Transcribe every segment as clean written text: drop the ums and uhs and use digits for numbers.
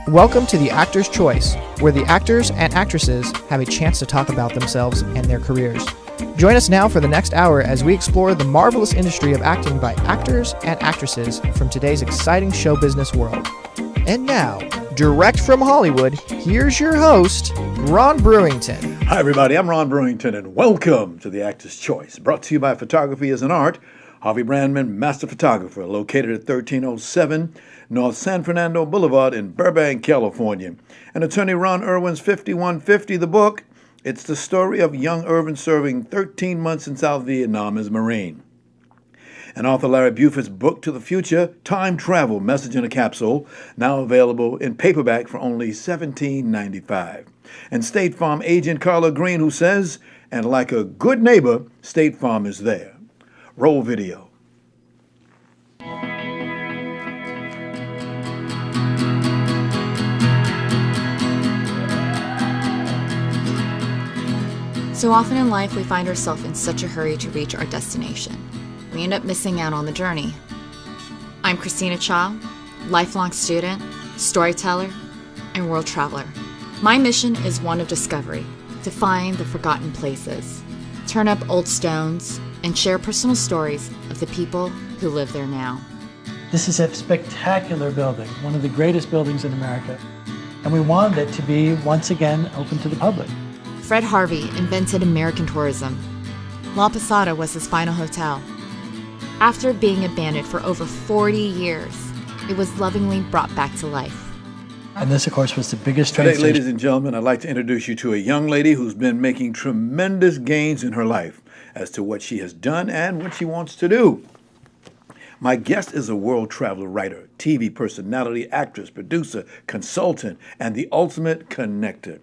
Welcome to The Actor's Choice, where the actors and actresses have a chance to talk about themselves and their careers. Join us now for the next hour as we explore the marvelous industry of acting by actors and actresses from today's exciting show business world. And now, direct from Hollywood, here's your host, Ron Brewington. Hi everybody, I'm Ron Brewington and welcome to The Actor's Choice, brought to you by Photography is an Art, Harvey Brandman, Master Photographer, located at 1307 North San Fernando Boulevard in Burbank, California. And attorney Ron Irwin's 5150, the book, it's the story of young Irvin serving 13 months in South Vietnam as a Marine. And author Larry Buford's book to the future, Time Travel, Message in a Capsule, now available in paperback for only $17.95. And State Farm agent Carla Green, who says, and like a good neighbor, State Farm is there. Roll video. So often in life, we find ourselves in such a hurry to reach our destination. We end up missing out on the journey. I'm Christina Cha, lifelong student, storyteller, and world traveler. My mission is one of discovery, to find the forgotten places, turn up old stones, and share personal stories of the people who live there now. This is a spectacular building, one of the greatest buildings in America, and we wanted it to be once again open to the public. Fred Harvey invented American tourism. La Posada was his final hotel. After being abandoned for over 40 years, it was lovingly brought back to life. And this, of course, was the biggest train Today, station. ladies and gentlemen, I'd like to introduce you to a young lady who's been making tremendous gains in her life as to what she has done and what she wants to do. My guest is a world traveler, writer, TV personality, actress, producer, consultant, and the ultimate connector.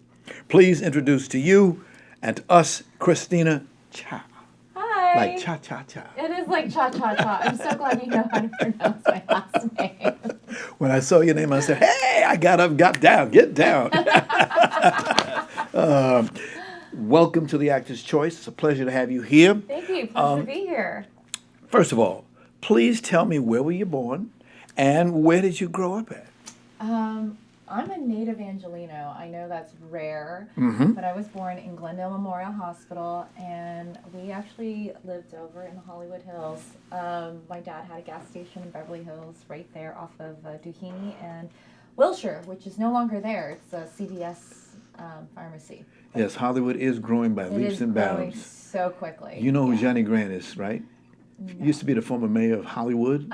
Please introduce to you and to us, Christina Cha. Hi. Like cha-cha-cha. It is like cha-cha-cha. I'm so glad you know how to pronounce my last name. When I saw your name, I said, hey, I got up, got down, get down. Welcome to The Actor's Choice. It's a pleasure to have you here. Thank you. Pleasure to be here. First of all, please tell me, where were you born and where did you grow up at? I'm a native Angelino. I know that's rare, but I was born in Glendale Memorial Hospital, and we actually lived over in the Hollywood Hills. My dad had a gas station in Beverly Hills right there off of Duhaney and Wilshire, which is no longer there. It's a CVS pharmacy. Yes, Hollywood is growing by leaps and bounds. It is growing so quickly. You know who Johnny Grant is, right? No. Used to be the former mayor of Hollywood.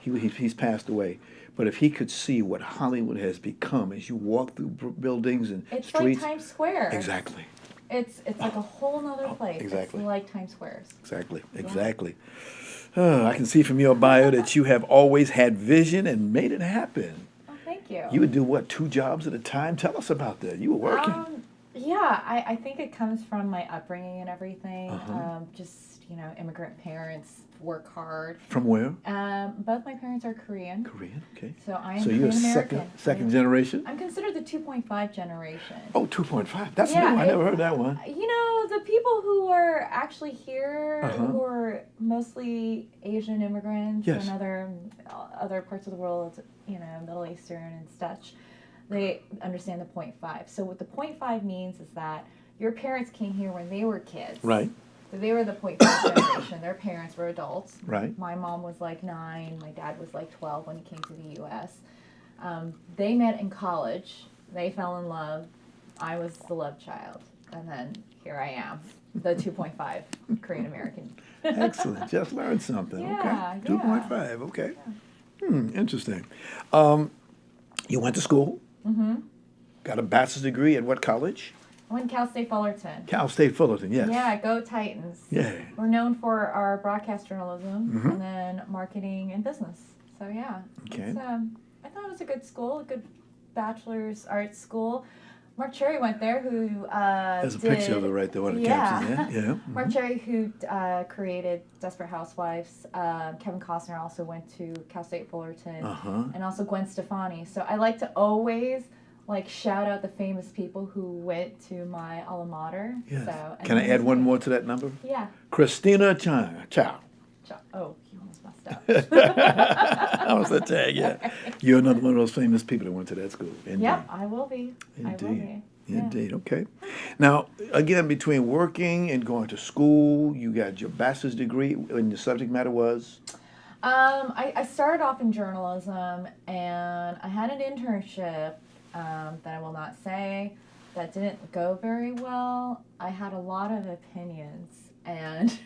He's passed away. But if he could see what Hollywood has become as you walk through buildings and It's streets. like Times Square. Exactly. It's like a whole nother place. exactly. It's like Times Square's. Exactly. I can see from your bio that you have always had vision and made it happen. Oh, thank you. You would do what, 2 jobs at a time? Tell us about that. You were working. Yeah, I think it comes from my upbringing and everything. Just, immigrant parents work hard. From where? Both my parents are Korean. Korean, okay. So I am So you're Korean American. second generation? I'm considered the 2.5 generation. Oh, 2.5. That's Yeah, new. I never heard that one. The people who are actually here, who are mostly Asian immigrants Yes. and other parts of the world, Middle Eastern and such, they understand the 0.5. So what the 0.5 means is that your parents came here when they were kids. Right. So they were the 0.5 generation. Their parents were adults. Right. My mom was like 9. My dad was like 12 when he came to the U.S. They met in college. They fell in love. I was the love child. And then here I am, the 2.5 Korean American. Excellent. Just learned something. Yeah, Okay. 2.5. Okay. Interesting. You went to school? Got a bachelor's degree at what college? I went to Cal State Fullerton. Cal State Fullerton, yes. Yeah, go Titans. Yeah. We're known for our broadcast journalism and then marketing and business. So yeah. Okay. It's, I thought it was a good school, a good bachelor's arts school. Mark Cherry went there, who There's a picture of it right there on the captions. Yeah. Mark Cherry, who created Desperate Housewives. Kevin Costner also went to Cal State Fullerton, and also Gwen Stefani. So I like to always shout out the famous people who went to my alma mater. Yes. So, Can I add one more to that number? Yeah. Christina Cha. Oh, you almost messed up. I was a tag, yeah. You're another one of those famous people that went to that school. Indeed. Yep, I will be. I will Indeed. be. Yeah. Indeed. Okay. Now, again, between working and going to school, you got your bachelor's degree, and your subject matter was? I started off in journalism, and I had an internship that I will not say that didn't go very well. I had a lot of opinions, and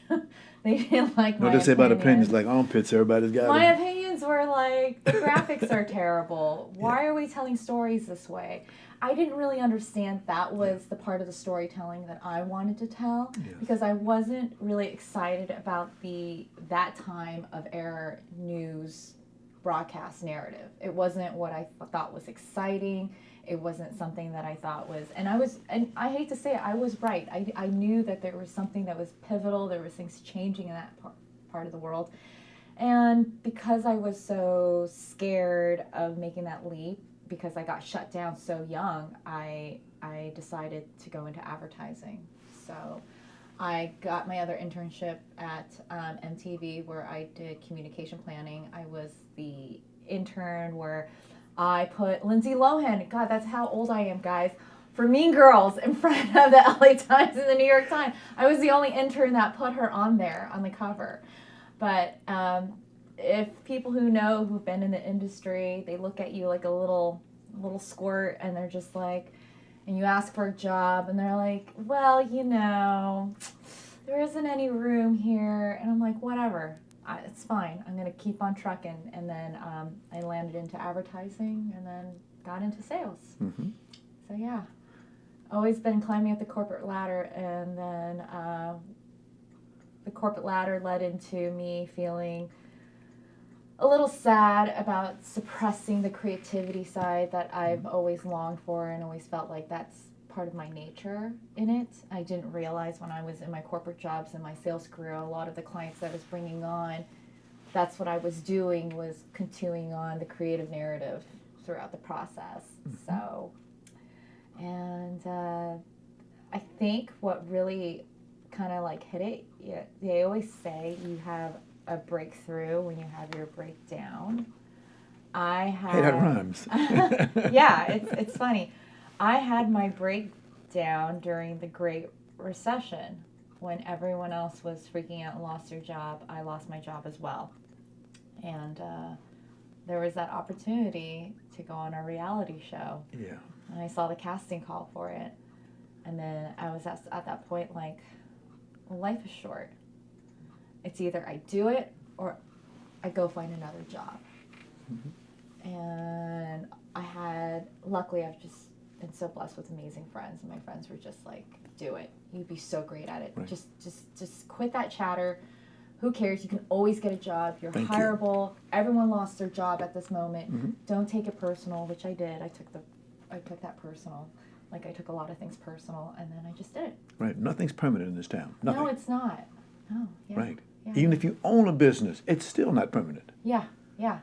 they didn't like my What they say about opinions. opinions, like armpits, everybody's got My them. opinions were like, the graphics are terrible. Why are we telling stories this way? I didn't really understand that was the part of the storytelling that I wanted to tell, because I wasn't really excited about that time of era news broadcast narrative. It wasn't what I thought was exciting. It wasn't something that I thought was, and I hate to say it, I was right. I knew that there was something that was pivotal. There was things changing in that part of the world. And because I was so scared of making that leap, because I got shut down so young, I decided to go into advertising. So I got my other internship at MTV, where I did communication planning. I was the intern where I put Lindsay Lohan, God, that's how old I am, guys, for Mean Girls in front of the LA Times and the New York Times. I was the only intern that put her on there on the cover. But if people who've been in the industry, they look at you like a little squirt, and they're just like, and you ask for a job, and they're like, well, there isn't any room here. And I'm like, whatever, it's fine. I'm gonna keep on trucking. And then I landed into advertising, and then got into sales. Mm-hmm. So yeah, always been climbing up the corporate ladder, and then the corporate ladder led into me feeling a little sad about suppressing the creativity side that I've always longed for and always felt like that's part of my nature in it. I didn't realize when I was in my corporate jobs and my sales career, a lot of the clients that I was bringing on, that's what I was doing, was continuing on the creative narrative throughout the process. Mm-hmm. So, and I think what really kind of like hit it, they always say you have a breakthrough when you have your breakdown. Hey, that rhymes. Yeah, it's funny. I had my breakdown during the Great Recession, when everyone else was freaking out and lost their job. I lost my job as well, and there was that opportunity to go on a reality show. Yeah. And I saw the casting call for it, and then I was at that point like, well, life is short. It's either I do it or I go find another job. Mm-hmm. And luckily I've just been so blessed with amazing friends, and my friends were just like, do it. You'd be so great at it. Right. Just quit that chatter. Who cares? You can always get a job. You're hireable. Everyone lost their job at this moment. Mm-hmm. Don't take it personal, which I did. I took that personal. Like, I took a lot of things personal, and then I just did it. Right. Nothing's permanent in this town. Nothing. No, it's not. No. Yeah. Right. Yeah. Even if you own a business, it's still not permanent. Yeah. Yeah.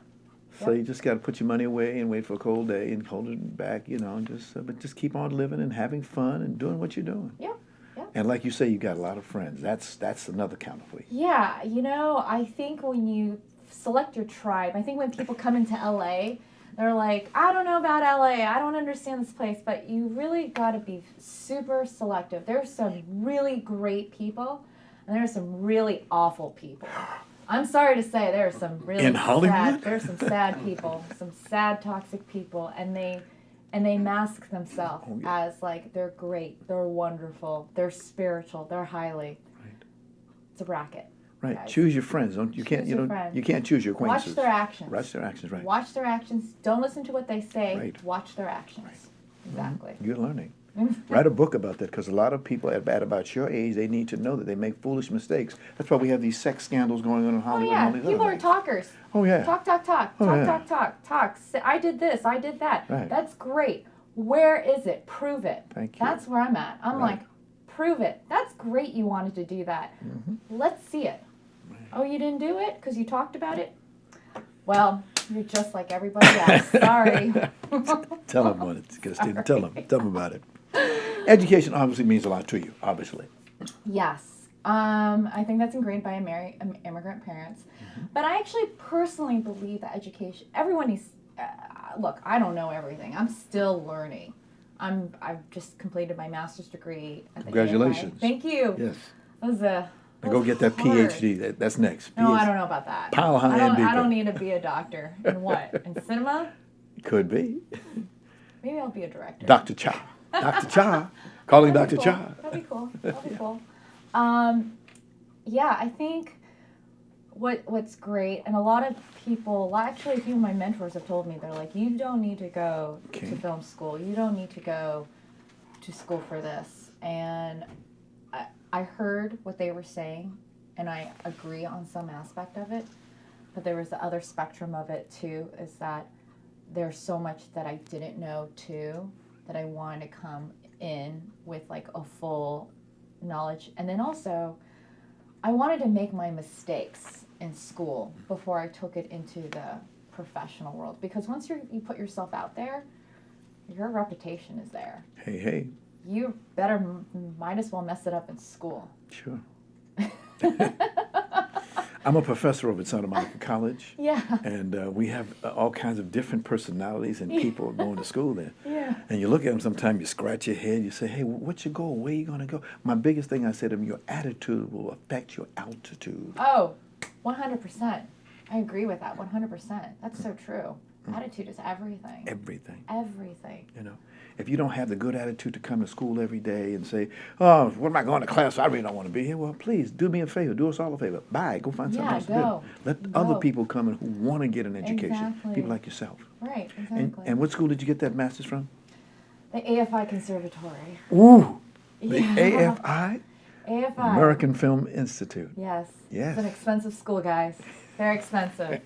So you just got to put your money away and wait for a cold day and hold it back, but just keep on living and having fun and doing what you're doing. Yeah. Yeah. And like you say, you got a lot of friends. That's another counter for you. Yeah. I think when you select your tribe, I think when people come into LA, they're like, I don't know about LA. I don't understand this place. But you really got to be super selective. There's some really great people, and there's some really awful people. I'm sorry to say, there are some really in Hollywood? there's some sad people, some sad, toxic people, and they mask themselves as like, they're great, they're wonderful, they're spiritual, they're highly. Right. It's a racket. Right. Guys. Choose your friends. You can't choose your acquaintances. Watch their actions. Watch their actions, right. Watch their actions. Don't listen to what they say. Right. Watch their actions. Right. Exactly. You're learning. Write a book about that, because a lot of people at about your age, they need to know that they make foolish mistakes. That's why we have these sex scandals going on in Hollywood. Oh, yeah. And all these People other are things. talkers. Oh, yeah. Talk. I did this. I did that. Right. That's great. Where is it? Prove it. Thank you. That's where I'm at. I'm Right. like, prove it. That's great you wanted to do that. Mm-hmm. Let's see it. Right. Oh, you didn't do it because you talked about it? Well, you're just like everybody else. Sorry. Tell them what it's, Christina. Tell them about it. Education obviously means a lot to you, obviously. Yes. I think that's ingrained by immigrant parents. But I actually personally believe that education, everyone needs, look, I don't know everything. I'm still learning. I've just completed my master's degree at the Congratulations. AFI. Thank you. Yes. That was a Now go get that hard. PhD. That's next. No, I don't know about that. Pile high and I deeper. don't need to be a doctor. In what? In cinema? Could be. Maybe I'll be a director. Dr. Cha. Dr. Cha. Calling Dr. That'd be Cha. cool. That'd be cool. That'd be cool. Yeah, I think what's great, and a lot of people, actually a few of my mentors have told me, they're like, you don't need to go to film school. You don't need to go to school for this. And I heard what they were saying, and I agree on some aspect of it, but there was the other spectrum of it too, is that there's so much that I didn't know too, that I wanted to come in with like a full knowledge. And then also, I wanted to make my mistakes in school before I took it into the professional world. Because once you put yourself out there, your reputation is there. Hey. You might as well mess it up in school. Sure. I'm a professor over at Santa Monica College. Yeah. And we have all kinds of different personalities and people going to school there. Yeah. And you look at them sometimes, you scratch your head, you say, hey, what's your goal? Where are you going to go? My biggest thing I said to them, your attitude will affect your altitude. Oh, 100%. I agree with that, 100%. That's so true. Attitude is everything. Everything. Everything. You know, if you don't have the good attitude to come to school every day and say, oh, what am I going to class? I really don't want to be here. Well, please do me a favor. Do us all a favor. Bye. Go find something else to do. Let other people come in who want to get an education. Exactly. People like yourself. Right, exactly. And what school did you get that master's from? The AFI Conservatory. Ooh, the Yeah. AFI? AFI. American Film Institute. Yes. Yes. It's an expensive school, guys. Very expensive.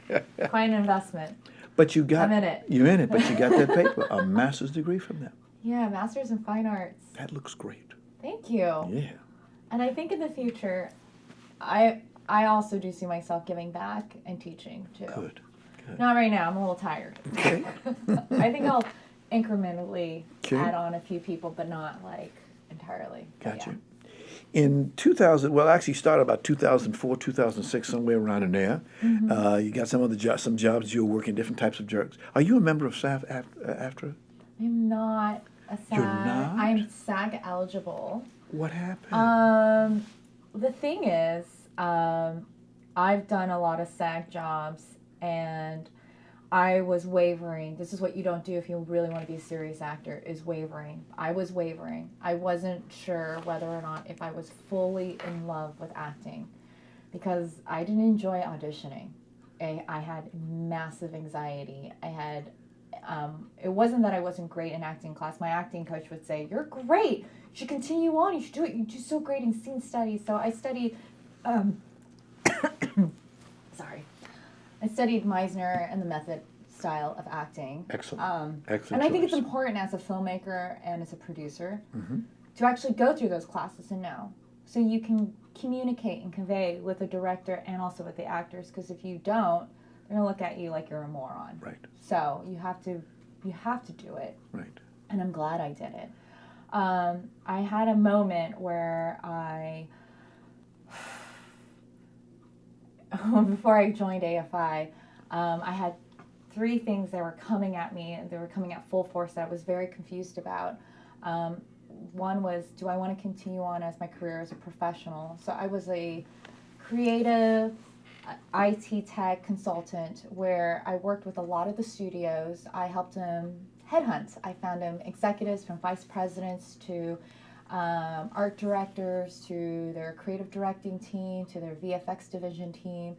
Quite an investment. But you got, I'm in it. You're in it, but you got that paper, a master's degree from them. Yeah, Master's in Fine Arts. That looks great. Thank you. Yeah. And I think in the future, I also do see myself giving back and teaching too. Good. Not right now. I'm a little tired. Okay. I think I'll incrementally Okay. add on a few people, but not like entirely. But Gotcha. yeah. In 2000, well, actually started about 2004, 2006, somewhere around in there. You got some jobs. You were working different types of jobs. Are you a member of SAG after? I'm not a SAG. You're not? I'm SAG eligible. What happened? The thing is, I've done a lot of SAG jobs, and I was wavering. This is what you don't do if you really want to be a serious actor, is wavering. I was wavering. I wasn't sure whether or not if I was fully in love with acting, because I didn't enjoy auditioning. I had massive anxiety. I had, it wasn't that I wasn't great in acting class. My acting coach would say, you're great. You should continue on. You should do it. You do so great in scene studies. So I studied, I studied Meisner and the method style of acting. Excellent. Excellent. And I think it's choice. important as a filmmaker and as a producer to actually go through those classes and know. So you can communicate and convey with the director and also with the actors, because if you don't, they're going to look at you like you're a moron. Right. So you have to do it. Right. And I'm glad I did it. I had a moment where before I joined AFI, I had 3 things that were coming at me. They were coming at full force that I was very confused about. One was, do I want to continue on as my career as a professional? So I was a creative IT tech consultant where I worked with a lot of the studios. I helped them headhunt. I found them executives from vice presidents to art directors, to their creative directing team, to their VFX division team.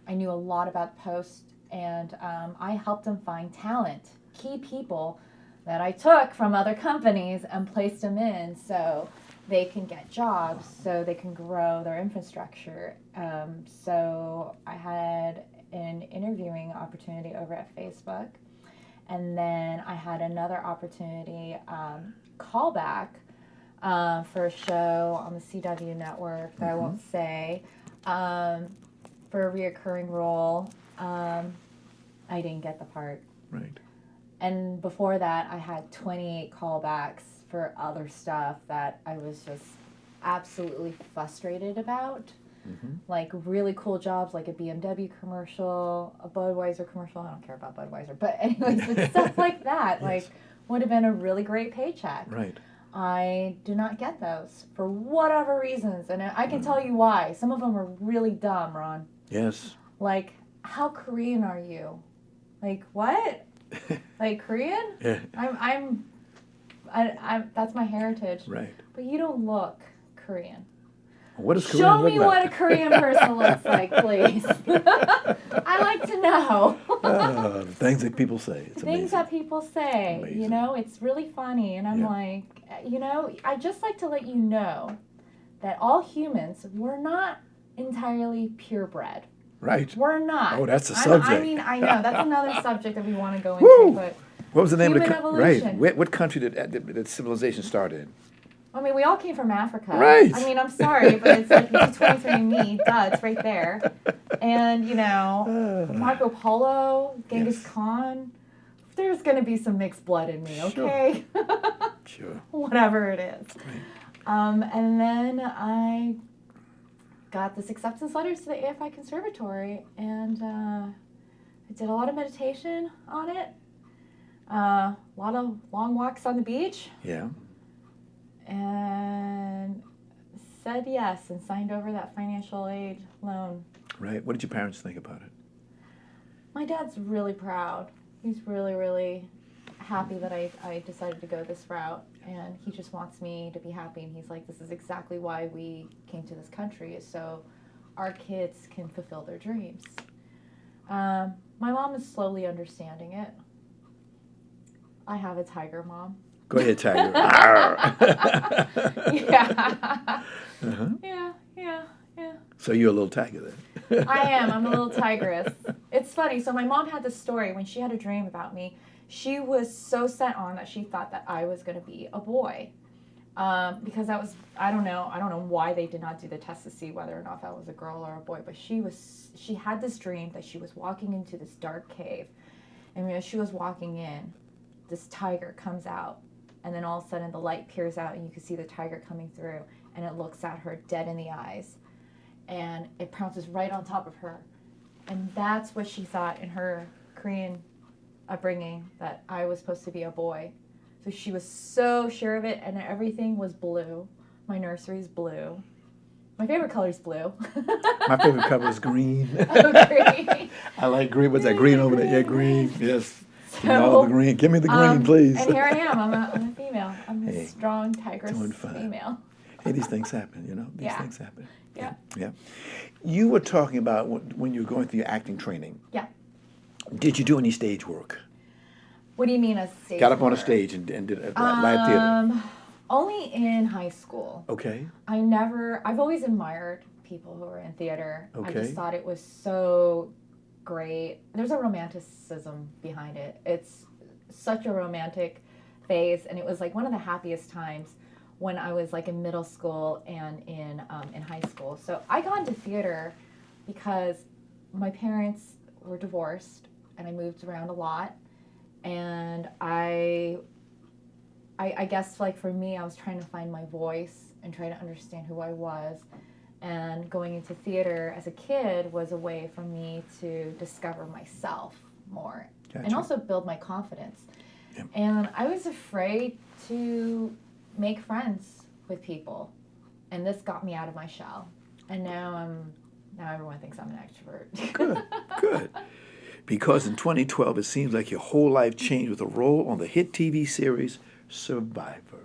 I knew a lot about post, and I helped them find talent, key people that I took from other companies and placed them in so they can get jobs, so they can grow their infrastructure. So I had an interviewing opportunity over at Facebook, and then I had another opportunity, callback, for a show on the CW network that I won't say, for a reoccurring role. I didn't get the part. Right. And before that, I had 28 callbacks for other stuff that I absolutely frustrated about. Like really cool jobs, like a BMW commercial, a Budweiser commercial. I don't care about Budweiser, but anyways, it's stuff like that. Like would have been a really great paycheck. Right. I do not get those for whatever reasons, and I can tell you why. Some of them are really dumb, Ron. Yes. Like, how Korean are you? Like what? Like Korean? Yeah. I'm that's my heritage. Right. But you don't look Korean. What does Korean Show look me like? what a Korean person looks like, please. I like to know. The things that people say. It's Things amazing. that people say, Amazing. you know, it's really funny. And I'm Yeah. like, you know, I just like to let you know that all humans, we're not entirely purebred. Right. We're not. Oh, that's a I subject. mean, I know, that's another subject that we want to go Woo! into. But What was the name of the Human country? Right. evolution. What country did civilization start in? I mean, we all came from Africa. Right. I mean, I'm sorry, but it's like 23andMe. Duh, it's right there. And, you know, Marco Polo, Genghis Yes. Khan. There's going to be some mixed blood in me, okay? Sure. Whatever it is. Right. And then I got this acceptance letter to the AFI Conservatory, and I did a lot of meditation on it. A lot of long walks on the beach. Yeah. And said yes and signed over that financial aid loan. Right. What did your parents think about it? My dad's really proud. He's really, really happy that I decided to go this route. And he just wants me to be happy. And he's like, this is exactly why we came to this country, is so our kids can fulfill their dreams. My mom is slowly understanding it. I have a tiger mom. Go ahead, Tiger. Yeah. Uh-huh. Yeah. So you're a little tiger then. I am. I'm a little tigress. It's funny. So my mom had this story when she had a dream about me. She was so set on that she thought that I was going to be a boy. Because that was, I don't know why they did not do the test to see whether or not that was a girl or a boy, but she had this dream that she was walking into this dark cave. And as she was walking in, this tiger comes out. And then all of a sudden the light peers out and you can see the tiger coming through, and it looks at her dead in the eyes. And it pounces right on top of her. And that's what she thought in her Korean upbringing, that I was supposed to be a boy. So she was so sure of it, and everything was blue. My nursery's blue. My favorite color is blue. My favorite color is green. Oh, green. I like green. What's that green over there? Yeah, green. Yes. Give me all So, the green. Give me the green, please. And here I am. I'm a female. I'm a Hey, strong tigress doing fine. female. Hey, these things happen, you know? These Yeah. things happen. Yeah. Yeah. You were talking about when you were going through your acting training. Yeah. Did you do any stage work? What do you mean a stage? Got up on a work? stage and did a live theater? Only in high school. Okay. I've always admired people who are in theater. I Okay. just thought it was so great. There's a romanticism behind it. It's such a romantic phase, and it was like one of the happiest times when I was like in middle school and in high school. So I got into theater because my parents were divorced, and I moved around a lot, and I guess, like, for me, I was trying to find my voice and try to understand who I was. And going into theater as a kid was a way for me to discover myself more. Gotcha. And also build my confidence. Yep. And I was afraid to make friends with people. And this got me out of my shell. And now everyone thinks I'm an extrovert. Good. Good. Because in 2012, it seems like your whole life changed with a role on the hit TV series Survivor.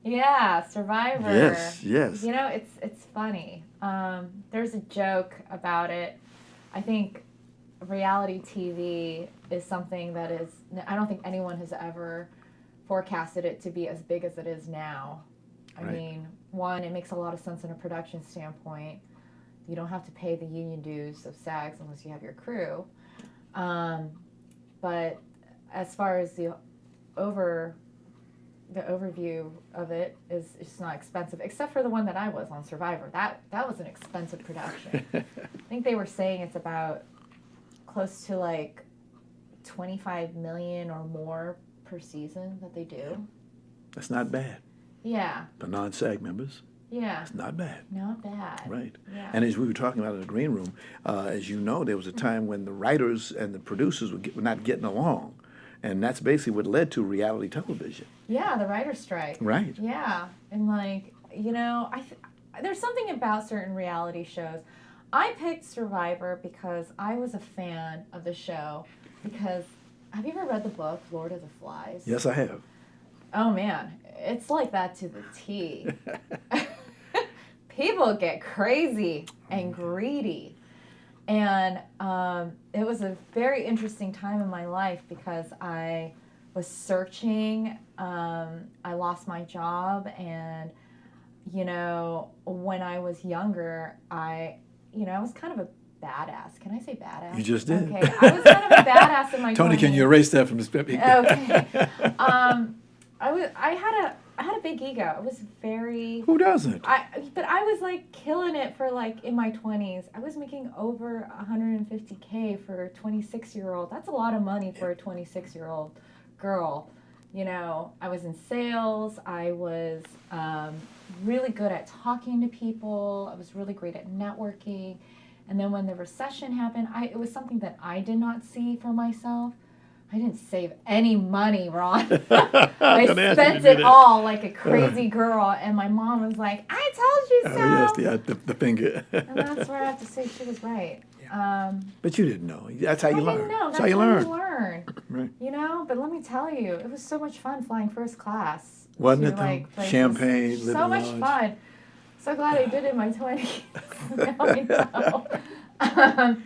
Yeah, Survivor. Yes, yes. You know, it's funny. There's a joke about it. I think reality TV is something that is, I don't think anyone has ever forecasted it to be as big as it is now. I Right. mean, one, it makes a lot of sense in a production standpoint. You don't have to pay the union dues of SAGs unless you have your crew. But as far as the overview of it is, it's not expensive, except for the one that I was on, Survivor. That was an expensive production. I think they were saying it's about close to like 25 million or more per season that they do. That's not bad Yeah. for non-SAG members. Yeah. It's not bad. Not bad. Right. Yeah. And as we were talking about in the green room, as you know, there was a time when the writers and the producers were not getting along. And that's basically what led to reality television. Yeah, the writer's strike. Right. Yeah. And like, you know, there's something about certain reality shows. I picked Survivor because I was a fan of the show. Because, have you ever read the book, Lord of the Flies? Yes, I have. Oh man, it's like that to the T. People get crazy and greedy. And it was a very interesting time in my life because I was searching. I lost my job, and you know, when I was younger, I was kind of a badass. Can I say badass? You just did. Okay, I was kind of a badass in my Tony, 20s. can you erase that from the script? Okay. I had a big ego. I was very. Who doesn't? But I was like killing it for like in my 20s. I was making over $150K for a 26-year-old. That's a lot of money for a 26-year-old girl. You know, I was in sales. I was really good at talking to people. I was really great at networking. And then when the recession happened, it was something that I did not see for myself. I didn't save any money, Ron. I spent it all like a crazy girl, and my mom was like, "I told you so." Oh yes, the finger. And that's where I have to say she was right. But you didn't know. That's how you learn. I didn't know. That's how you learn. Right. You know, but let me tell you, it was so much fun flying first class. Wasn't to, it though? like, places. Champagne, living so much large. fun. So glad I did it in my 20s. Now I know.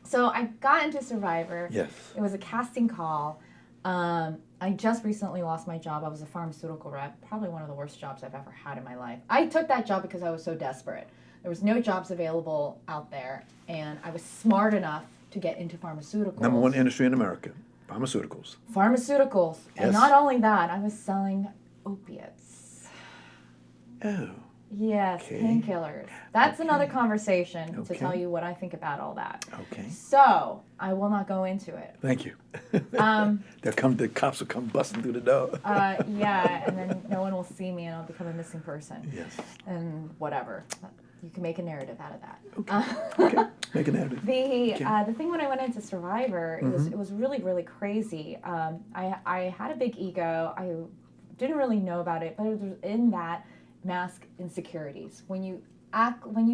So I got into Survivor. Yes. It was a casting call. I just recently lost my job. I was a pharmaceutical rep, probably one of the worst jobs I've ever had in my life. I took that job because I was so desperate. There was no jobs available out there, and I was smart enough to get into pharmaceuticals. Number one industry in America, pharmaceuticals. Pharmaceuticals. Yes. And not only that, I was selling opiates. Oh. Yes, Okay. Painkillers. That's Okay. another conversation to Okay. tell you what I think about all that. Okay. So, I will not go into it. Thank you. Um, The cops will come busting through the door. Yeah, and then no one will see me and I'll become a missing person. Yes. And whatever. You can make a narrative out of that. Okay. Make an narrative. The thing when I went into Survivor, it was really, really crazy. I had a big ego. I didn't really know about it, but it was in that mask insecurities. When you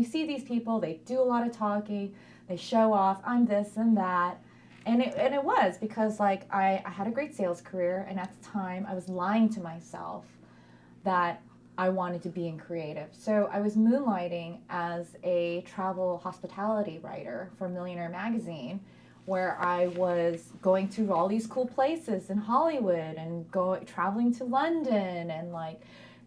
see these people, they do a lot of talking, they show off, I'm this and that. And it was because like I had a great sales career, and at the time I was lying to myself that I wanted to be in creative. So I was moonlighting as a travel hospitality writer for Millionaire Magazine, where I was going to all these cool places in Hollywood and traveling to London and like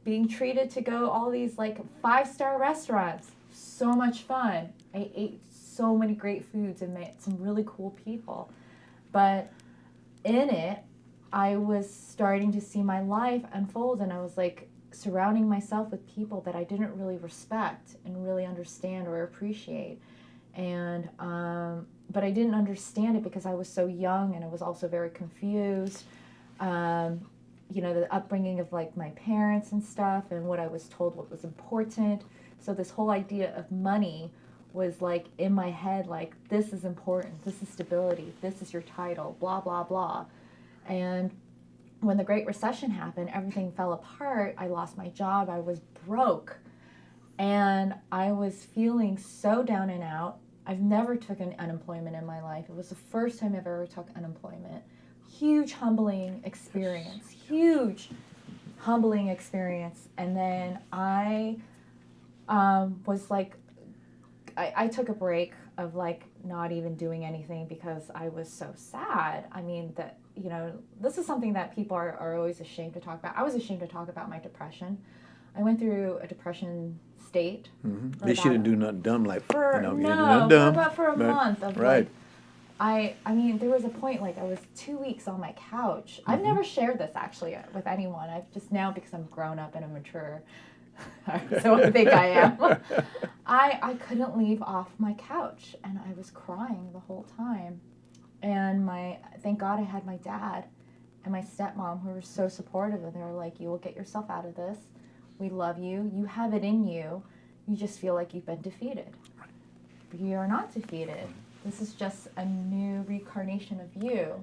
being treated to go all these like 5-star restaurants. So much fun. I ate so many great foods and met some really cool people. But in it, I was starting to see my life unfold, and I was like surrounding myself with people that I didn't really respect and really understand or appreciate. And but I didn't understand it because I was so young, and I was also very confused. You know, the upbringing of like my parents and stuff, and what I was told what was important. So this whole idea of money was like in my head, like this is important, this is stability, this is your title, blah, blah, blah. And when the Great Recession happened, everything fell apart. I lost my job, I was broke. And I was feeling so down and out. I've never taken unemployment in my life. It was the first time I've ever took unemployment. Huge humbling experience, huge humbling experience. And then I was like, I took a break of like not even doing anything because I was so sad. I mean, that, you know, this is something that people are always ashamed to talk about. I was ashamed to talk about my depression. I went through a depression state. Mm-hmm. At least you didn't do nothing dumb like, for you didn't do no, nothing dumb. for about for a month of right. like, I mean, there was a point like I was 2 weeks on my couch. I've never shared this actually with anyone. I've just now, because I'm grown up and I'm mature, so I think I am. I couldn't leave off my couch, and I was crying the whole time. And thank God I had my dad and my stepmom who were so supportive, and they were like, "You will get yourself out of this. We love you. You have it in you. You just feel like you've been defeated. But you are not defeated. This is just a new reincarnation of you,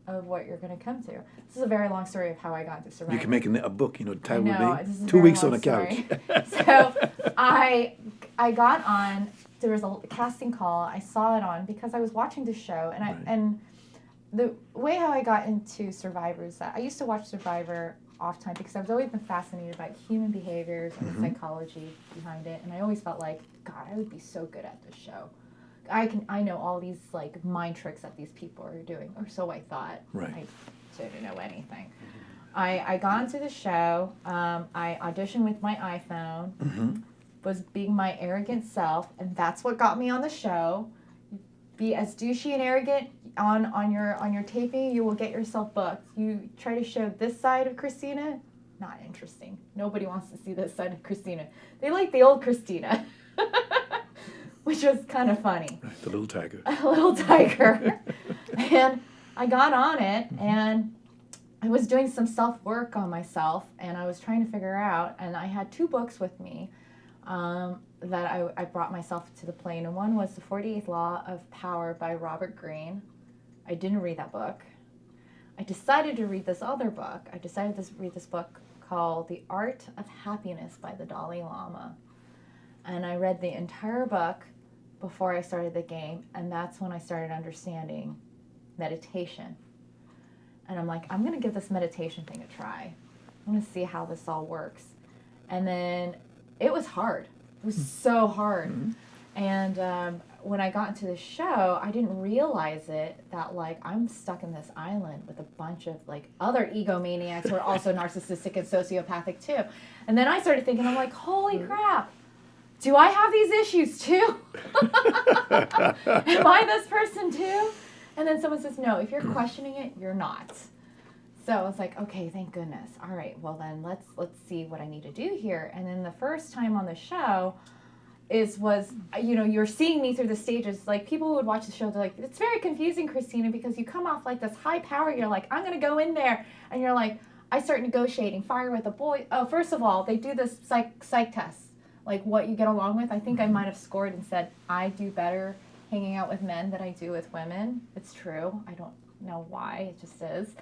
of what you're going to come to. This is a very long story of how I got into Survivor. You can make a book, the title I know, would this is be a 2 very Weeks on long the Couch. story. So I got on, there was a casting call, I saw it on because I was watching the show, and the way how I got into Survivor is that I used to watch Survivor often because I've always been fascinated by human behaviors and the psychology behind it, and I always felt like, God, I would be so good at this show. I know all these like mind tricks that these people are doing, or so I thought. Right. I didn't know anything. I got into the show. I auditioned with my iPhone. Was being my arrogant self, and that's what got me on the show. Be as douchey and arrogant on your taping, you will get yourself booked. You try to show this side of Christina, not interesting. Nobody wants to see this side of Christina. They like the old Christina, which was kind of funny. The little tiger. A little tiger. And I got on it, and I was doing some self-work on myself, and I was trying to figure out, and I had 2 books with me that I brought myself to the plane, and one was The 48th Law of Power by Robert Greene. I didn't read that book. I decided to read this other book. I decided to read this book called The Art of Happiness by the Dalai Lama. And I read the entire book before I started the game, and that's when I started understanding meditation. And I'm like, I'm going to give this meditation thing a try. I want to see how this all works. And then it was hard. It was so hard. And when I got into the show, I didn't realize that like I'm stuck in this island with a bunch of like other egomaniacs who are also narcissistic and sociopathic too. And then I started thinking, I'm like, holy crap, do I have these issues too? Am I this person too? And then someone says, no, if you're questioning it, you're not. So I was like, okay, thank goodness. All right, well then let's see what I need to do here. And then the first time on the show was you're seeing me through the stages. Like people who would watch the show, they're like, it's very confusing, Christina, because you come off like this high power. You're like, I'm gonna go in there, and you're like, I start negotiating fire with a boy. Oh, first of all, they do this psych test, like what you get along with. I think I might have scored and said I do better hanging out with men than I do with women. It's true. I don't know why. It just is.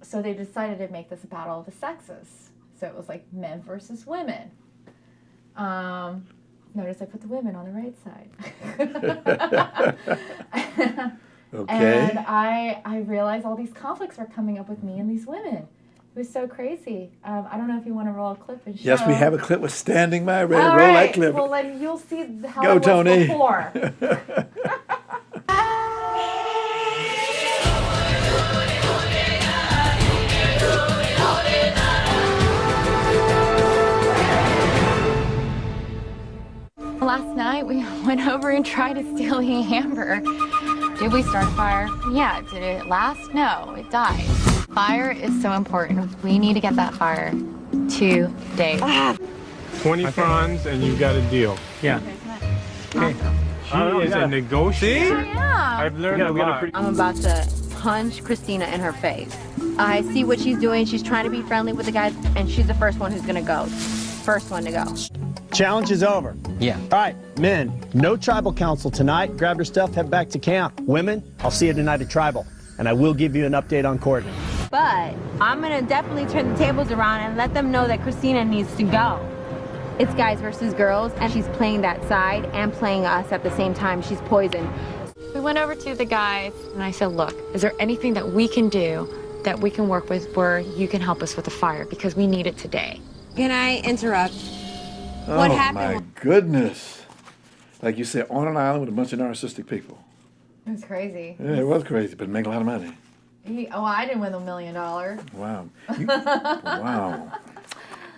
So they decided to make this a battle of the sexes. So it was like men versus women. Notice I put the women on the right side. Okay. And I realized all these conflicts were coming up with me and these women. It was so crazy. I don't know if you want to roll a clip and show. Yes, we have a clip. We're standing by, ready to all roll right. that clip. Well, then you'll see how Go, it was Tony. before. Last night we went over and tried to steal a hamburger. Did we start a fire? Yeah. Did it last? No, it died. Fire is so important. We need to get that fire today. 20 fronds and you got a deal. Yeah. Okay. She is a negotiator. Yeah. I've learned a lot. I'm about to punch Christina in her face. I see what she's doing. She's trying to be friendly with the guys, and she's the first one who's gonna go. First one to go. Challenge is over. Yeah. All right, men, no tribal council tonight. Grab your stuff, head back to camp. Women, I'll see you tonight at tribal, and I will give you an update on Courtney. But I'm gonna definitely turn the tables around and let them know that Christina needs to go. It's guys versus girls, and she's playing that side and playing us at the same time. She's poisoned. We went over to the guys and I said, look, is there anything that we can do that we can work with where you can help us with the fire? Because we need it today. Can I interrupt? Oh, What happened? my goodness. Like you said, on an island with a bunch of narcissistic people. It was crazy. Yeah, it was crazy, but make a lot of money. I didn't win $1 million. Wow. Wow.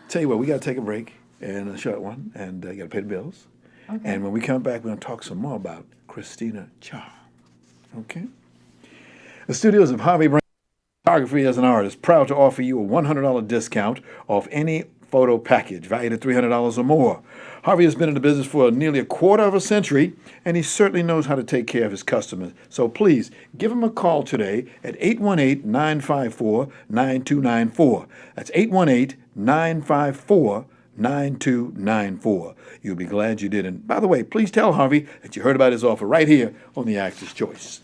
Tell you what, we got to take a break, and a short one, and you got to pay the bills. Okay. And when we come back, we're going to talk some more about Christina Cha. Okay? The studios of Harvey Brand Photography as an artist, proud to offer you a $100 discount off any photo package valued at $300 or more. Harvey has been in the business for nearly a quarter of a century, and he certainly knows how to take care of his customers. So please, give him a call today at 818-954-9294. That's 818-954-9294. 954-9294. You'll be glad you did. And by the way, please tell Harvey that you heard about his offer right here on the Actor's Choice.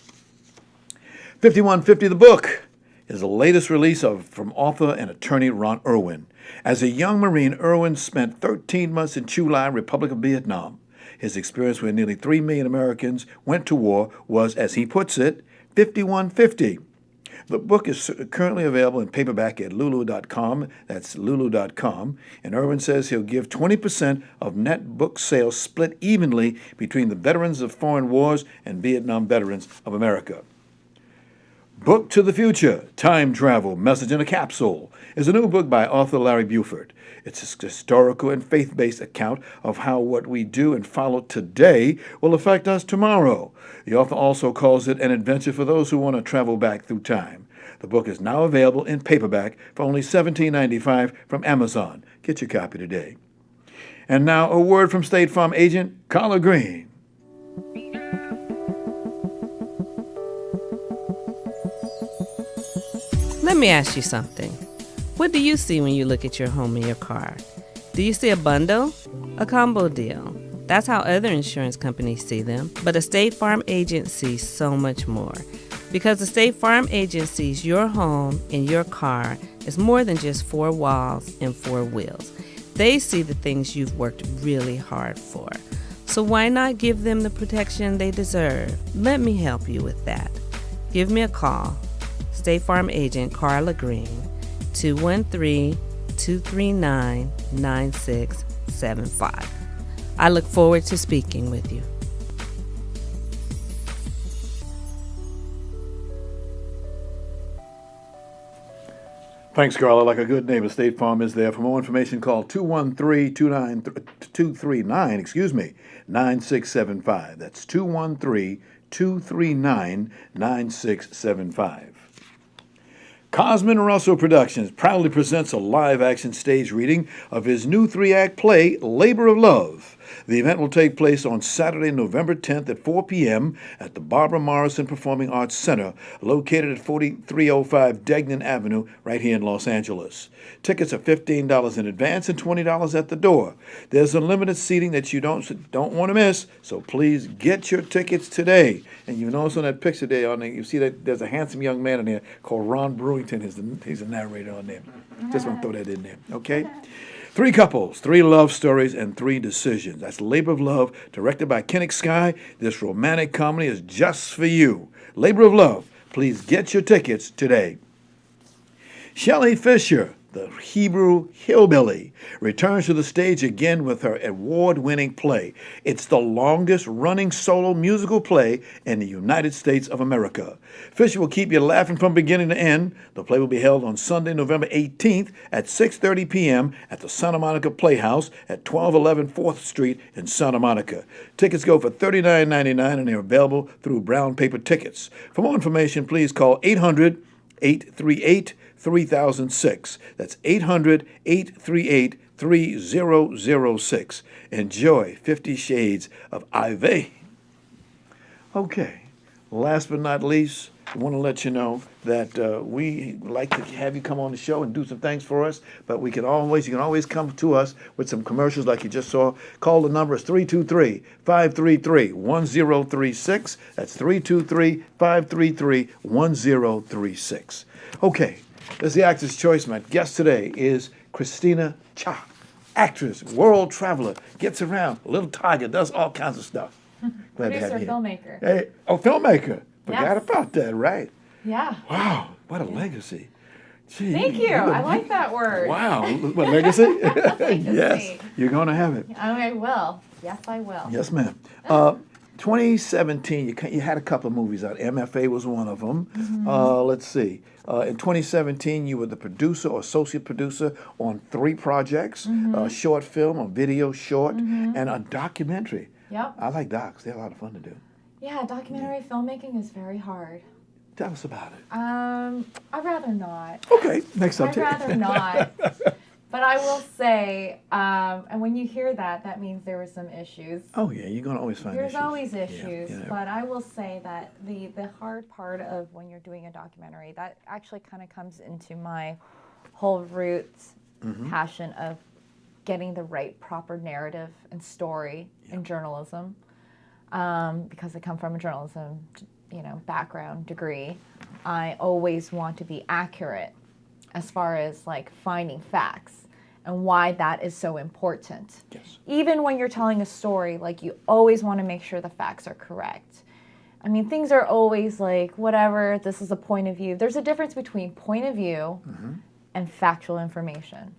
5150 the book is the latest release from author and attorney Ron Irwin. As a young Marine, Irwin spent 13 months in Chu Lai, Republic of Vietnam. His experience where nearly 3 million Americans went to war was, as he puts it, 5150. The book is currently available in paperback at lulu.com. That's lulu.com. And Irwin says he'll give 20% of net book sales split evenly between the veterans of foreign wars and Vietnam veterans of America. Book to the Future, Time Travel, Message in a Capsule, is a new book by author Larry Buford. It's a historical and faith-based account of how what we do and follow today will affect us tomorrow. The author also calls it an adventure for those who want to travel back through time. The book is now available in paperback for only $17.95 from Amazon. Get your copy today. And now a word from State Farm agent Carla Green. Let me ask you something. What do you see when you look at your home and your car? Do you see a bundle? A combo deal? That's how other insurance companies see them. But a State Farm agent sees so much more. Because the State Farm agent sees your home and your car as more than just 4 walls and 4 wheels. They see the things you've worked really hard for. So why not give them the protection they deserve? Let me help you with that. Give me a call. State Farm agent Carla Green, 213-239-9675. I look forward to speaking with you. Thanks, Carla. Like a good neighbor, State Farm is there. For more information, call 213-239-9675. That's 213-239-9675. Cosman Russell Productions proudly presents a live-action stage reading of his new 3-act play, Labor of Love. The event will take place on Saturday, November 10th at 4 p.m. at the Barbara Morrison Performing Arts Center, located at 4305 Degnan Avenue, right here in Los Angeles. Tickets are $15 in advance and $20 at the door. There's unlimited seating that you don't want to miss, so please get your tickets today. And you notice on that picture there, you see that there's a handsome young man in there called Ron Brewington. He's a narrator on there. Just want to throw that in there, okay? 3 couples, 3 love stories, and 3 decisions. That's Labor of Love, directed by Kenneth Sky. This romantic comedy is just for you. Labor of Love. Please get your tickets today. Shelley Fisher, the Hebrew hillbilly, returns to the stage again with her award-winning play. It's the longest-running solo musical play in the United States of America. Fisher will keep you laughing from beginning to end. The play will be held on Sunday, November 18th at 6:30 p.m. at the Santa Monica Playhouse at 1211 4th Street in Santa Monica. Tickets go for $39.99 and they're available through Brown Paper Tickets. For more information, please call 800-838-3006. That's 800-838-3006. Enjoy 50 Shades of Ivy. Okay, last but not least, I want to let you know that we like to have you come on the show and do some things for us, but you can always come to us with some commercials like you just saw. Call the number, it's 323-533-1036. That's 323-533-1036. Okay, this is the Actor's Choice. My guest today is Christina Cha, actress, world traveler, gets around, a little tiger, does all kinds of stuff. Glad to have you here. Filmmaker. Hey, filmmaker. Forgot Yes. about that, right? Yeah. Wow, what a legacy. Gee, Thank you. I like that word. Wow, what legacy? Yes, you're going to have it. I will. Yes, I will. Yes, ma'am. 2017, you had a couple of movies out. MFA was one of them. Let's see. In 2017, you were the producer or associate producer on 3 projects, a short film, a video short, and a documentary. Yep. I like docs. They're a lot of fun to do. Yeah, documentary filmmaking is very hard. Tell us about it. I'd rather not. Okay, next I'd subject. rather not. But I will say, and when you hear that, that means there were some issues. Oh yeah, you're gonna always find There's issues. always issues, Yeah. but I will say that the hard part of when you're doing a documentary, that actually kind of comes into my whole roots passion of getting the right proper narrative and story in journalism, because I come from a journalism, background degree. I always want to be accurate as far as like finding facts and why that is so important. Yes. Even when you're telling a story, like you always want to make sure the facts are correct. I mean, things are always like, whatever, this is a point of view. There's a difference between point of view and factual information.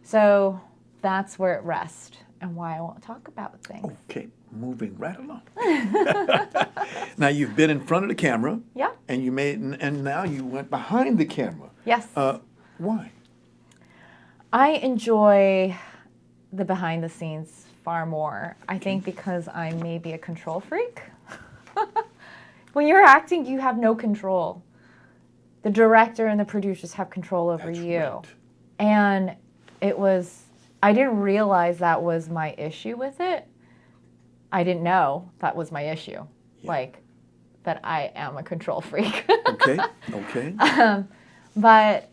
So that's where it rests and why I won't talk about things. Okay, moving right along. Now you've been in front of the camera. Yeah. And now you went behind the camera. Yes. Why? I enjoy the behind the scenes far more. I think because I'm maybe a control freak. When you're acting, you have no control. The director and the producers have control over you. Right. And I didn't realize that was my issue with it. I didn't know that was my issue. Like, that I am a control freak. Okay. But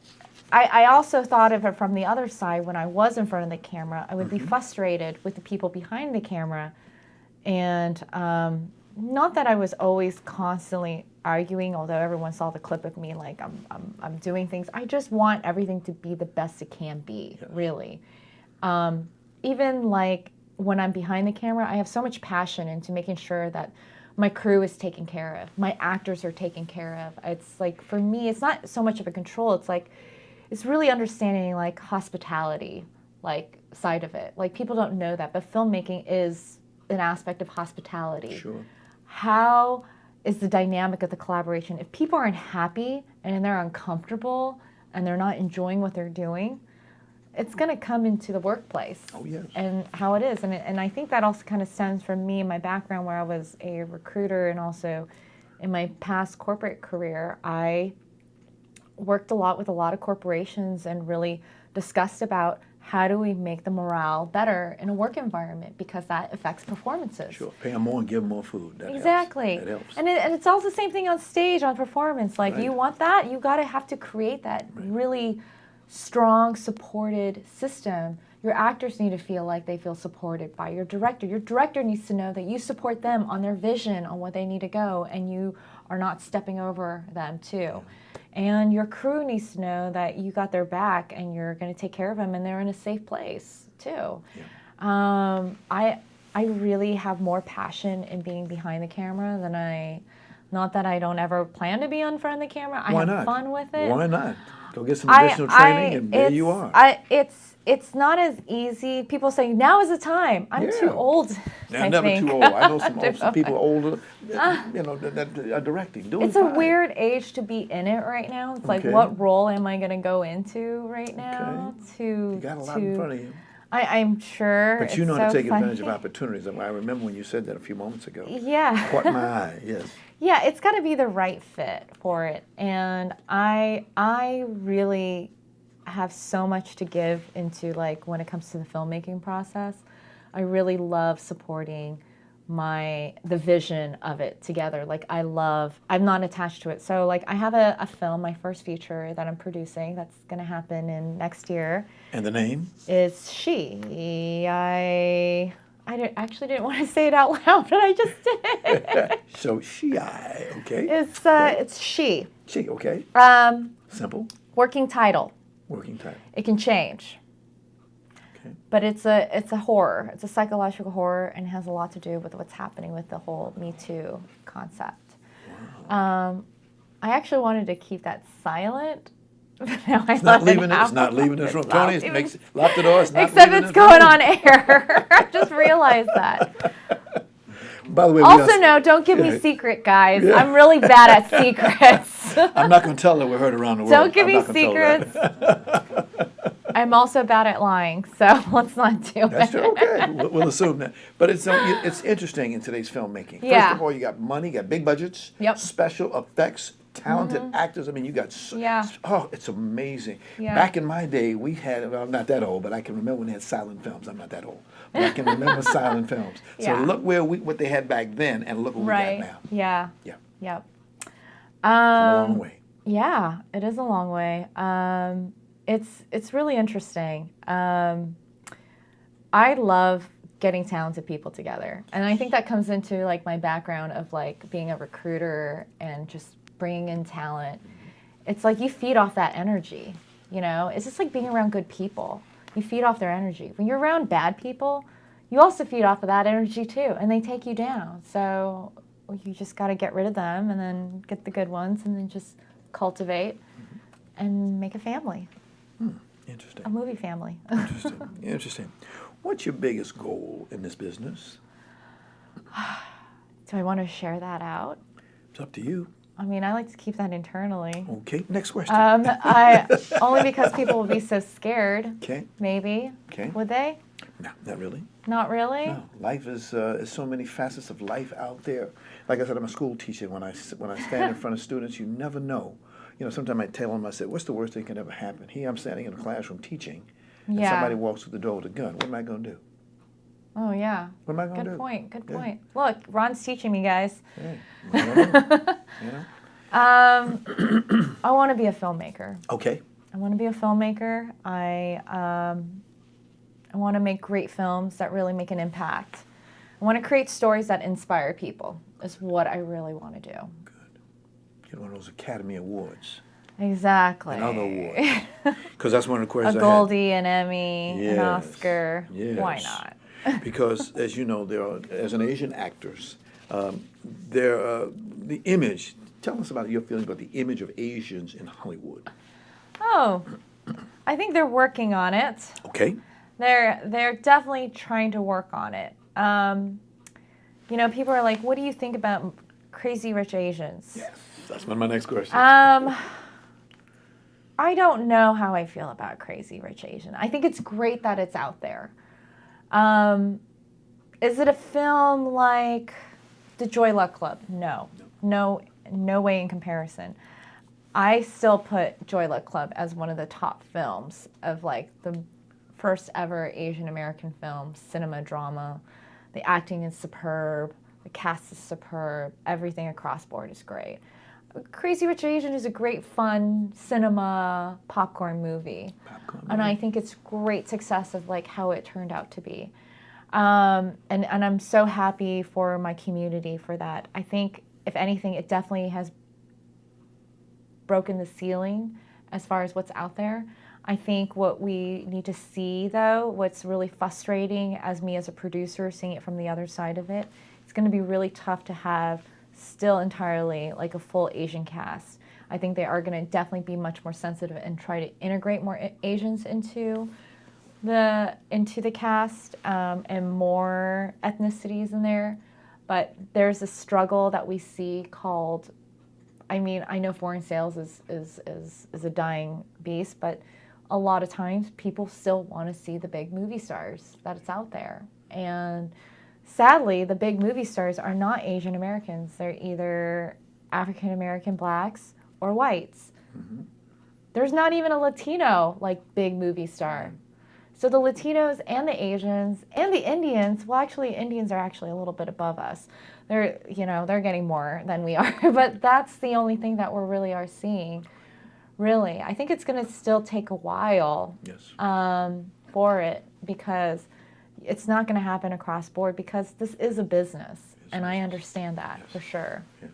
I also thought of it from the other side. When I was in front of the camera, I would be frustrated with the people behind the camera. And not that I was always constantly arguing, although everyone saw the clip of me like I'm doing things. I just want everything to be the best it can be, really. Even like when I'm behind the camera, I have so much passion into making sure that my crew is taken care of, my actors are taken care of. It's like, for me, it's not so much of a control. It's like, it's really understanding like hospitality, like side of it. Like people don't know that, but filmmaking is an aspect of hospitality. Sure. How is the dynamic of the collaboration? If people aren't happy and they're uncomfortable and they're not enjoying what they're doing, it's going to come into the workplace. Oh, yes. And how it is. And I think that also kind of stems from me and my background, where I was a recruiter, and also in my past corporate career, I worked a lot with a lot of corporations and really discussed about how do we make the morale better in a work environment, because that affects performances. Sure. Pay them more and give them more food. That Exactly. Helps. That helps. And it's also the same thing on stage, on performance. Like, Right. you want that, you got to have to create that really strong, supported system. Your actors need to feel like they feel supported by your director. Your director needs to know that you support them on their vision, on what they need to go, and you are not stepping over them too. Yeah. And your crew needs to know that you got their back and you're going to take care of them, and they're in a safe place too. Yeah. I really have more passion in being behind the camera than not that I don't ever plan to be on front of the camera. Why I have not? fun with it. Why not? Go get some additional training, and there you are. It's not as easy. People say, now is the time. I'm too old. I'm never too old. I know some people older, that are directing, doing It's fine. a weird age to be in it right now. It's like, what role am I going to go into right now? You got a lot in front of you. I'm sure. But you know how to take advantage of opportunities. I remember when you said that a few moments ago. Yeah. Caught my eye, yes. Yeah, it's got to be the right fit for it. And I really have so much to give into, like, when it comes to the filmmaking process. I really love supporting the vision of it together. Like, I'm not attached to it. So, like, I have a film, my first feature that I'm producing, that's going to happen in next year. And the name? Is She. I actually didn't want to say it out loud, but I just did. So okay. It's She. She, okay. Simple. Working title. Working title. It can change. Okay. But it's a horror. It's a psychological horror, and has a lot to do with what's happening with the whole Me Too concept. Wow. I actually wanted to keep that silent. It's not leaving this room. Tony, lock the door. Except it's going on air. I just realized that. By the way, don't give me secret, guys. Yeah. I'm really bad at secrets. I'm not going to tell that we're heard around the world. Don't give me secrets. I'm also bad at lying, so let's not do it. That's okay. We'll assume that. But it's interesting in today's filmmaking. Yeah. First of all, you got money, you got big budgets, special effects, talented actors. I mean, you got it's amazing. Yeah. Back in my day, we had, well, I'm not that old, but I can remember when they had silent films. I'm not that old, but I can remember silent films. So look what they had back then, and look what we got now. Yeah. Yeah. Yep. Come a long way. Yeah, it is a long way. It's really interesting. I love getting talented people together, and I think that comes into like my background of like being a recruiter and just bringing in talent. It's like you feed off that energy, you know? It's just like being around good people. You feed off their energy. When you're around bad people, you also feed off of that energy too, and they take you down. So you just got to get rid of them and then get the good ones and then just cultivate and make a family. Interesting. A movie family. Interesting. What's your biggest goal in this business? Do I want to share that out? It's up to you. I mean, I like to keep that internally. Okay, next question. Only because people will be so scared. Okay. Maybe. Okay. Would they? No, not really. Not really? No. Life is so many facets of life out there. Like I said, I'm a school teacher. When I stand in front of students, you never know. You know, sometimes I tell them, I said, what's the worst thing that can ever happen? Here I'm standing in a classroom teaching, and somebody walks through the door with a gun. What am I going to do? Oh, yeah. What am I going to do? Good point. Good point. Look, Ron's teaching me, guys. Hey, you know? I want to be a filmmaker. Okay. I want to be a filmmaker. I want to make great films that really make an impact. I want to create stories that inspire people. Is what I really want to do. Good. Get one of those Academy Awards. Exactly. And other awards. Because that's one of the questions a Goldie, an Emmy, an Oscar. Yes. Why not? Because, as you know, there are, as an Asian actors, the image. Tell us about your feeling about the image of Asians in Hollywood. Oh, I think they're working on it. Okay. They're definitely trying to work on it. You know, people are like, "What do you think about Crazy Rich Asians?" Yes, that's one of my next questions. I don't know how I feel about Crazy Rich Asian. I think it's great that it's out there. Is it a film like The Joy Luck Club? No way in comparison. I still put Joy Luck Club as one of the top films of like the first ever Asian American film, cinema drama. The acting is superb. The cast is superb. Everything across board is great. Crazy Rich Asian is a great, fun cinema popcorn movie. And I think it's great success of like how it turned out to be. And I'm so happy for my community for that. I think, if anything, it definitely has broken the ceiling as far as what's out there. I think what we need to see, though, what's really frustrating as me as a producer, seeing it from the other side of it, it's going to be really tough to have still entirely like a full Asian cast. I think they are going to definitely be much more sensitive and try to integrate more Asians into the cast and more ethnicities in there. But there's a struggle that we see called, I mean, I know foreign sales is a dying beast, but a lot of times people still want to see the big movie stars that's out there. And sadly, the big movie stars are not Asian Americans. They're either African American blacks or whites. Mm-hmm. There's not even a Latino like big movie star. So the Latinos and the Asians and the Indians, well, actually, Indians are actually a little bit above us. They're getting more than we are, but that's the only thing that we really are seeing. Really, I think it's going to still take a while for it, because it's not going to happen across board, because this is a business, and I understand that for sure. Yes.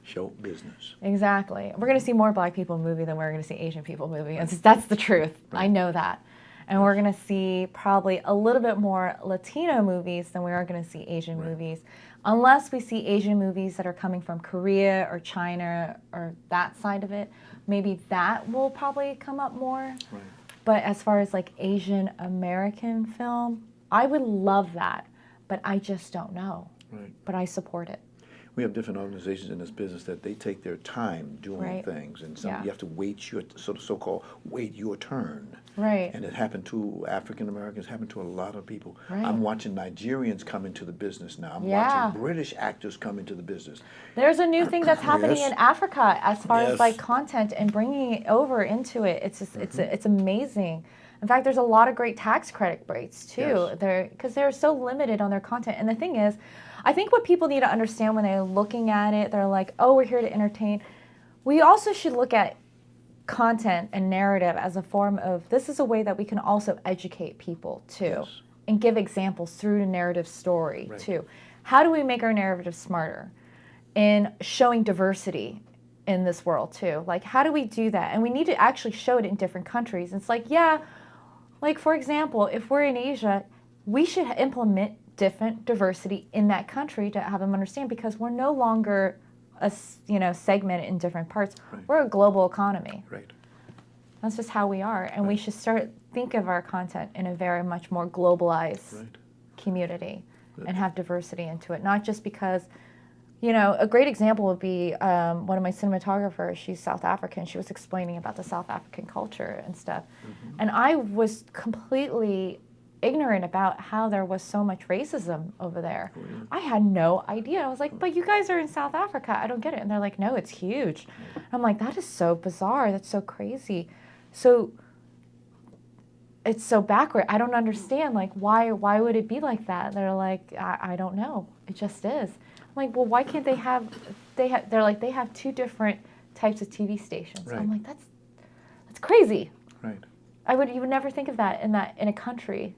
Show business. Exactly. We're going to see more black people in movie than we're going to see Asian people in movie. That's the truth. Right. I know that. And we're going to see probably a little bit more Latino movies than we are going to see Asian movies, unless we see Asian movies that are coming from Korea or China or that side of it. Maybe that will probably come up more. Right. But as far as like Asian American film, I would love that, but I just don't know. Right. But I support it. We have different organizations in this business that they take their time doing things, and some you have to wait your so-called wait your turn. Right. And it happened to African Americans, happened to a lot of people. Right. I'm watching Nigerians come into the business now. I'm watching British actors come into the business. There's a new thing that's happening in Africa as far as like content and bringing it over into it. It's just it's amazing. In fact, there's a lot of great tax credit breaks too. Because they're so limited on their content. And the thing is, I think what people need to understand when they're looking at it, they're like, oh, we're here to entertain. We also should look at content and narrative as a form of, this is a way that we can also educate people too, Yes. and give examples through the narrative story Right. too. How do we make our narrative smarter in showing diversity in this world too? Like, how do we do that? And we need to actually show it in different countries. It's like, yeah, like for example, if we're in Asia, we should implement different diversity in that country to have them understand, because we're no longer segmented in different parts. Right. We're a global economy. Right. That's just how we are, and we should think of our content in a very much more globalized community and have diversity into it. Not just because, a great example would be one of my cinematographers. She's South African. She was explaining about the South African culture and stuff, and I was completely ignorant about how there was so much racism over there. Oh, yeah. I had no idea. I was like, but you guys are in South Africa. I don't get it. And they're like, no, it's huge. I'm like, that is so bizarre. That's so crazy. So it's so backward. I don't understand. Like, why would it be like that? They're like, I don't know. It just is. I'm like, well, why can't they have two different types of TV stations. Right. I'm like, that's crazy. Right. You would never think of that in a country.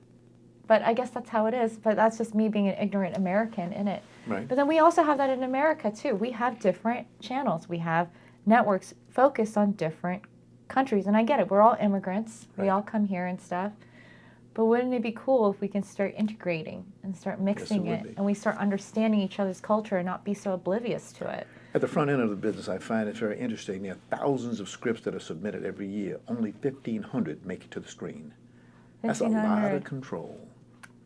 But I guess that's how it is. But that's just me being an ignorant American in it. Right. But then we also have that in America too. We have different channels. We have networks focused on different countries. And I get it. We're all immigrants. Right. We all come here and stuff. But wouldn't it be cool if we can start integrating and start mixing would it, be. and we start understanding each other's culture and not be so oblivious to it? At the front end of the business, I find it very interesting. There are thousands of scripts that are submitted every year. Only 1,500 make it to the screen. That's a lot 1,500. of control.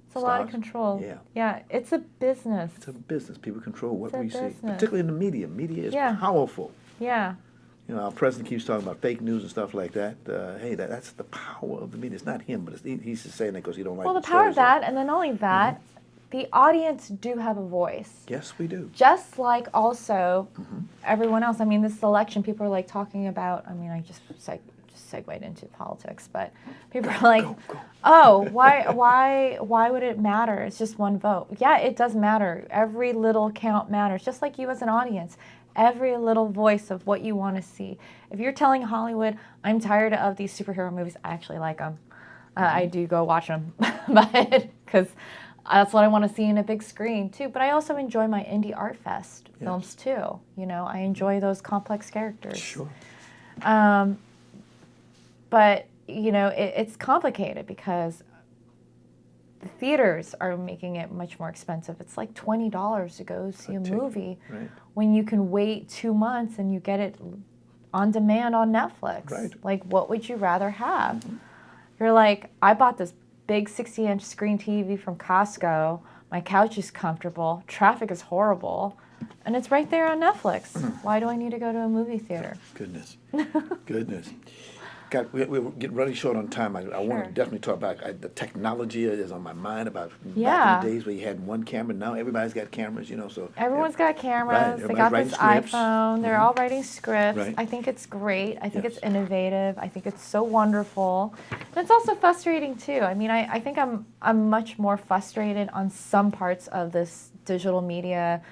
It's a lot of Stars. control. Yeah. Yeah, it's a business. It's a business. People control what It's a we see, business. particularly in the media. Media is Yeah. powerful. Yeah. You know, our president keeps talking about fake news and stuff like that. Hey, that's the power of the media. It's not him, but he's just saying that because he don't like Well, the the power of stories that, and then not only that, the audience do have a voice. Yes, we do. Just like also everyone else. I mean, this election, people are like talking about, I mean, I just segued into politics, but people are like, oh, why would it matter? It's just one vote. Yeah, it does matter. Every little count matters, just like you as an audience. Every little voice of what you want to see. If you're telling Hollywood, I'm tired of these superhero movies, I actually like them. I do go watch them, but because that's what I want to see in a big screen too. But I also enjoy my indie art fest films too. You know, I enjoy those complex characters. Sure. But you know, it's complicated because the theaters are making it much more expensive. It's like $20 to go see a movie Right. when you can wait 2 months and you get it on demand on Netflix. Right. Like, what would you rather have? You're like, I bought this big 60-inch screen TV from Costco. My couch is comfortable. Traffic is horrible. And it's right there on Netflix. Why do I need to go to a movie theater? Goodness. Goodness. We're getting running short on time. I want to definitely talk about the technology is on my mind about back in the days where you had one camera. Now everybody's got cameras, you know. So Everyone's got cameras. Right. They got Everybody's this writing scripts. iPhone. They're all writing scripts. Right. I think it's great. I think Yes. it's innovative. I think it's so wonderful. And it's also frustrating too. I mean, I think I'm much more frustrated on some parts of this digital media,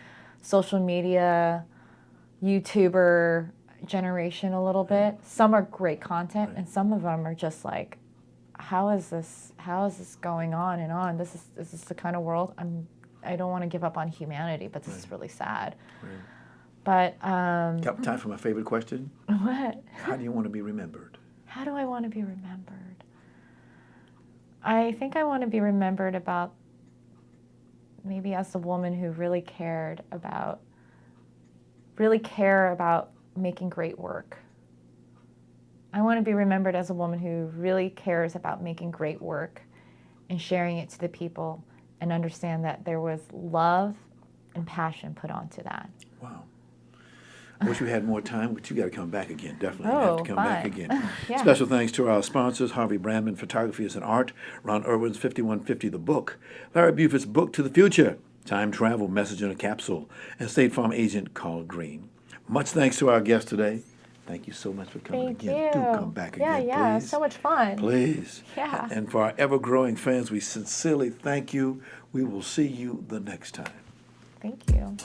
social media, YouTuber generation a little bit. Some are great content, and some of them are just like, how is this going on and on? Is this the kind of world I don't want to give up on humanity, but this is really sad. Right. But Got time for my favorite question? what? How do you want to be remembered? How do I want to be remembered? I think I want to be remembered about maybe as a woman who really care about making great work. I want to be remembered as a woman who really cares about making great work and sharing it to the people and understand that there was love and passion put onto that. Wow. I wish we had more time, but you got to come back again. Definitely, you have to come back fine. again. Yeah. Special thanks to our sponsors: Harvey Brandman Photography is an Art, Ron Irwin's 5150 The Book, Larry Buford's Book to the Future, Time Travel, Message in a Capsule, and State Farm agent Carl Green. Much thanks to our guest today. Thank you so much for coming Thank again. you. Do come back again, Yeah, please. so much fun. Please. Yeah. And for our ever-growing fans, we sincerely thank you. We will see you the next time. Thank you.